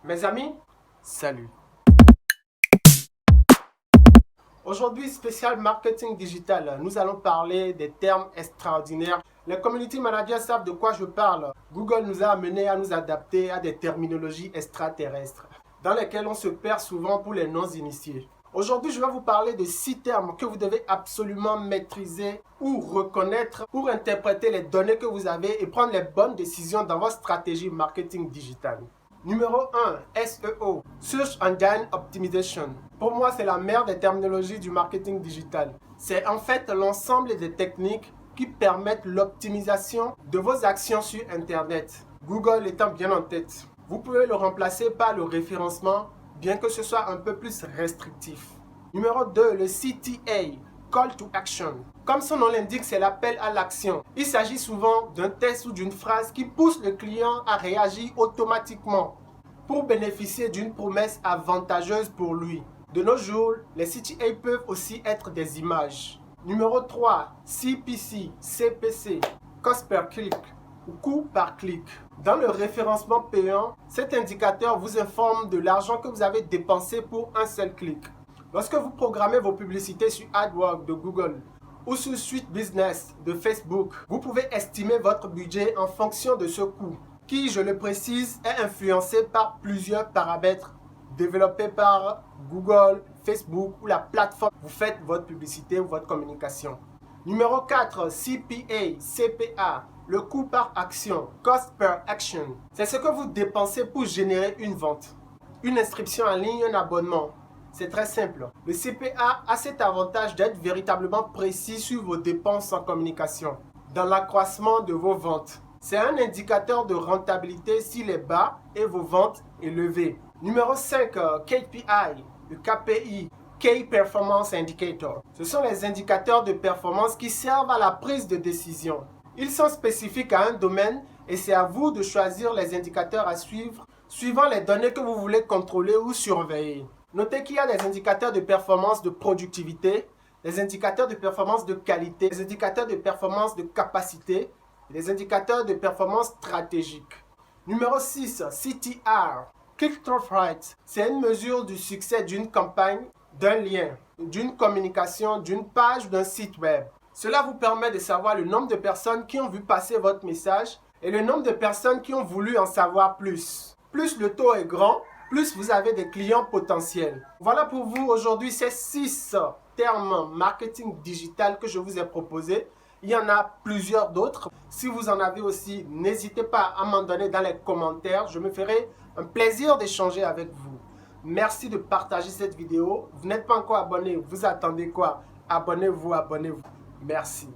Mes amis, salut. Aujourd'hui, spécial marketing digital. Nous allons parler des termes extraordinaires. Les community managers savent de quoi je parle. Google nous a amenés à nous adapter à des terminologies extraterrestres, dans lesquelles on se perd souvent pour les non-initiés. Aujourd'hui, je vais vous parler de 6 termes que vous devez absolument maîtriser ou reconnaître pour interpréter les données que vous avez et prendre les bonnes décisions dans votre stratégie marketing digital. Numéro 1, SEO, Search Engine Optimization. Pour moi, c'est la mère des terminologies du marketing digital. C'est en fait l'ensemble des techniques qui permettent l'optimisation de vos actions sur Internet. Google étant bien en tête. Vous pouvez le remplacer par le référencement, bien que ce soit un peu plus restrictif. Numéro 2, le CTA, Call to Action. Comme son nom l'indique, c'est l'appel à l'action. Il s'agit souvent d'un texte ou d'une phrase qui pousse le client à réagir automatiquement pour bénéficier d'une promesse avantageuse pour lui. De nos jours, les CTA peuvent aussi être des images. Numéro 3, CPC, CPC, Cost per click ou coût par clic. Dans le référencement payant, cet indicateur vous informe de l'argent que vous avez dépensé pour un seul clic. Lorsque vous programmez vos publicités sur AdWords de Google ou sur Suite Business de Facebook, vous pouvez estimer votre budget en fonction de ce coût, qui, je le précise, est influencé par plusieurs paramètres développés par Google, Facebook ou la plateforme où vous faites votre publicité ou votre communication. Numéro 4, CPA, CPA, le coût par action, Cost per Action. C'est ce que vous dépensez pour générer une vente, une inscription en ligne, un abonnement. C'est très simple. Le CPA a cet avantage d'être véritablement précis sur vos dépenses en communication, dans l'accroissement de vos ventes. C'est un indicateur de rentabilité s'il est bas et vos ventes élevées. Numéro 5, KPI, le KPI, Key Performance Indicator. Ce sont les indicateurs de performance qui servent à la prise de décision. Ils sont spécifiques à un domaine et c'est à vous de choisir les indicateurs à suivre suivant les données que vous voulez contrôler ou surveiller. Notez qu'il y a des indicateurs de performance de productivité, des indicateurs de performance de qualité, des indicateurs de performance de capacité, et des indicateurs de performance stratégique. Numéro 6, CTR, Click-Through Rate. C'est une mesure du succès d'une campagne, d'un lien, d'une communication, d'une page, d'un site web. Cela vous permet de savoir le nombre de personnes qui ont vu passer votre message et le nombre de personnes qui ont voulu en savoir plus. Plus le taux est grand, plus vous avez des clients potentiels. Voilà pour vous aujourd'hui ces 6 termes marketing digital que je vous ai proposés. Il y en a plusieurs d'autres. Si vous en avez aussi, n'hésitez pas à m'en donner dans les commentaires. Je me ferai un plaisir d'échanger avec vous. Merci de partager cette vidéo. Vous n'êtes pas encore abonné, vous attendez quoi? Abonnez-vous, abonnez-vous. Merci.